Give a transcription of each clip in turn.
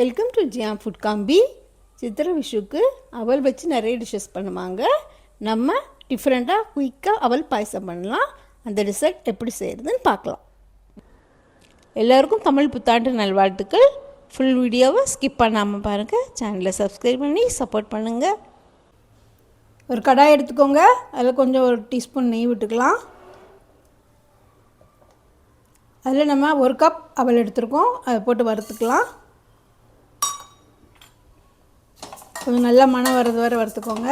Welcome to ஜியாம் food காம்பி. சித்திரை விஷுக்கு அவல் வச்சு நிறைய டிஷ்ஷஸ் பண்ணுவாங்க. நம்ம டிஃப்ரெண்ட்டாக குயிக்காக அவல் பாயசம் பண்ணலாம். அந்த டிசர்ட் எப்படி செய்கிறதுன்னு பார்க்கலாம். எல்லோருக்கும் தமிழ் புத்தாண்டு நல்வாழ்த்துக்கள். ஃபுல் வீடியோவை ஸ்கிப் பண்ணாமல் பாருங்கள். சேனலை சப்ஸ்கிரைப் பண்ணி சப்போர்ட் பண்ணுங்கள். ஒரு கடாய் எடுத்துக்கோங்க. அதில் கொஞ்சம் ஒரு டீஸ்பூன் நெய் விட்டுக்கலாம். அதில் நம்ம ஒரு கப் அவல் எடுத்துருக்கோம். அதை போட்டு வறுத்துக்கலாம். கொஞ்சம் நல்லா மணம் வர்றது வரை வறுத்துக்கோங்க.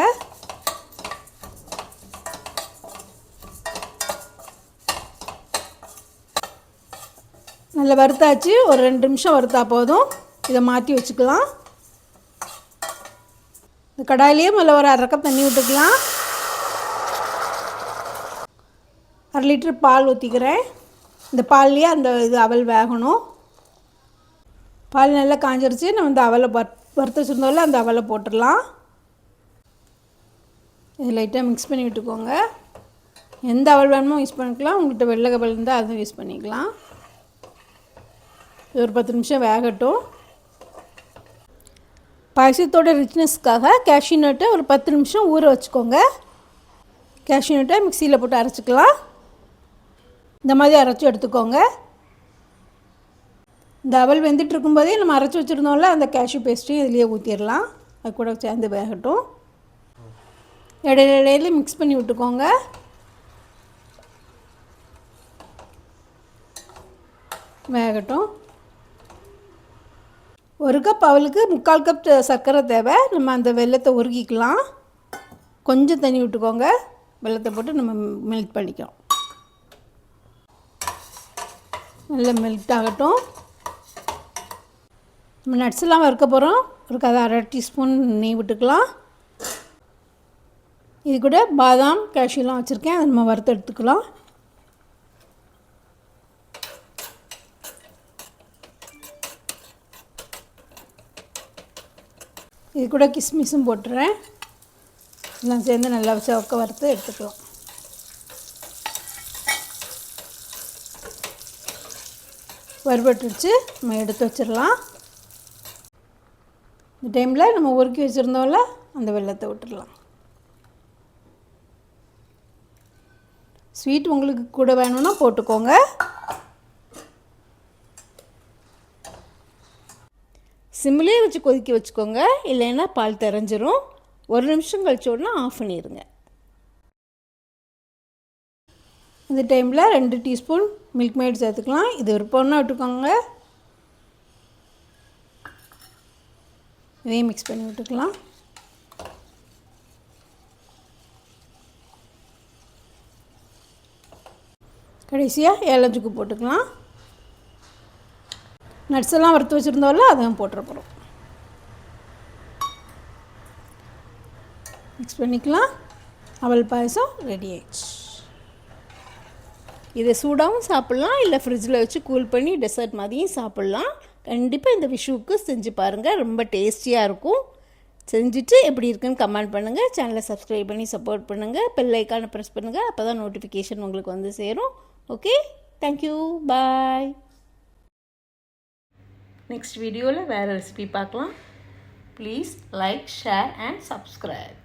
நல்லா வறுத்தாச்சு. ஒரு 2 நிமிஷம் வறுத்தா போதும். இதை மாற்றி வச்சுக்கலாம். இந்த கடாயிலேயே முதல்ல ஒரு 1/2 கப் தண்ணி விட்டுக்கலாம். 1/2 லிட்டர் பால் ஊற்றிக்கிறேன். இந்த பால்லையே அந்த அவல் வேகணும். பால் நல்லா காஞ்சிருச்சு. நம்ம இந்த அவலை வறுத்து வச்சுருந்தோம்ல, அந்த அவலை போட்டுடலாம். இது லைட்டாக மிக்ஸ் பண்ணி விட்டுக்கோங்க. எந்த அவல் வேணுமோ யூஸ் பண்ணிக்கலாம். உங்கள்கிட்ட வெள்ளை அவல் இருந்தால் அதுவும் யூஸ் பண்ணிக்கலாம். இது ஒரு 10 நிமிஷம் வேகட்டும். பாயசத்தோட ரிச்னஸ்க்காக கேஷ்யூ நட்டை ஒரு 10 நிமிஷம் ஊற வச்சுக்கோங்க. கேஷ்யூ நட்டை மிக்சியில் போட்டு அரைச்சிக்கலாம். இந்த மாதிரி அரைச்சி எடுத்துக்கோங்க. இந்த அவல் வெந்துட்டு இருக்கும்போதே நம்ம அரைச்சி வச்சுருந்தோம்ல, அந்த கேஷ்யூ பேஸ்ட்டையும் இதிலேயே ஊற்றிடலாம். அது கூட சேர்ந்து வேகட்டும். இடையில மிக்ஸ் பண்ணி விட்டுக்கோங்க. வேகட்டும். 1 கப் அவலுக்கு 3/4 கப் சர்க்கரை தேவை. நம்ம அந்த வெல்லத்தை உருகிக்கலாம். கொஞ்சம் தண்ணி விட்டுக்கோங்க. வெல்லத்தை போட்டு நம்ம மெல்ட் பண்ணிக்கிறோம். நல்லா மெல்ட் ஆகட்டும். நம்ம நட்ஸ்லாம் வறுக்க போகிறோம். ஒரு 1/2 டீஸ்பூன் நெய் விட்டுக்கலாம். இது கூட பாதாம் கேஷ்யூலாம் வச்சுருக்கேன். அதை நம்ம வறுத்து எடுத்துக்கலாம். இது கூட கிஸ்மிஸும் போட்டுறேன். எல்லாம் சேர்ந்து நல்லா சவக்க வறுத்து எடுத்துக்கலாம். வறுபட்டுருச்சு. நம்ம எடுத்து வச்சிடலாம். இந்த டைமில் நம்ம உருக்கி வச்சுருந்தோம்ல, அந்த வெல்லத்தை விட்டுடலாம். ஸ்வீட் உங்களுக்கு கூட வேணும்னா போட்டுக்கோங்க. சிம்லேயே வச்சு கொதிக்க வச்சுக்கோங்க. இல்லைன்னா பால் தெரிஞ்சிரும். 1 நிமிஷம் கழிச்சோன்னா ஆஃப் பண்ணிடுங்க. இந்த டைமில் 2 டீஸ்பூன் மில்க் மேட் சேர்த்துக்கலாம். இது விருப்பம்னா விட்டுக்கோங்க. இதையும் மிக்ஸ் பண்ணி விட்டுக்கலாம். கடைசியாக ஏலச்சுக்கு போட்டுக்கலாம். நட்ஸ் எல்லாம் வறுத்து வச்சுருந்தோம்ல, அதையும் போட்டுற போகிறோம். மிக்ஸ் பண்ணிக்கலாம். அவல் பாயசம் ரெடி ஆயிடுச்சு. இதை சூடாகவும் சாப்பிட்லாம், இல்லை ஃப்ரிட்ஜில் வச்சு கூல் பண்ணி டெசர்ட் மாதிரியும் சாப்பிட்லாம். கண்டிப்பாக இந்த விஷுவுக்கு செஞ்சு பாருங்கள். ரொம்ப டேஸ்டியாக இருக்கும். செஞ்சுட்டு எப்படி இருக்குன்னு கமெண்ட் பண்ணுங்கள். சேனலை சப்ஸ்கிரைப் பண்ணி சப்போர்ட் பண்ணுங்கள். பெல் ஐக்கானை ப்ரெஸ் பண்ணுங்கள். அப்போ தான் நோட்டிஃபிகேஷன் உங்களுக்கு வந்து சேரும். ஓகே, தேங்க்யூ, பாய். நெக்ஸ்ட் வீடியோவில் வேறு ரெசிபி பார்க்கலாம். Please like, share and subscribe.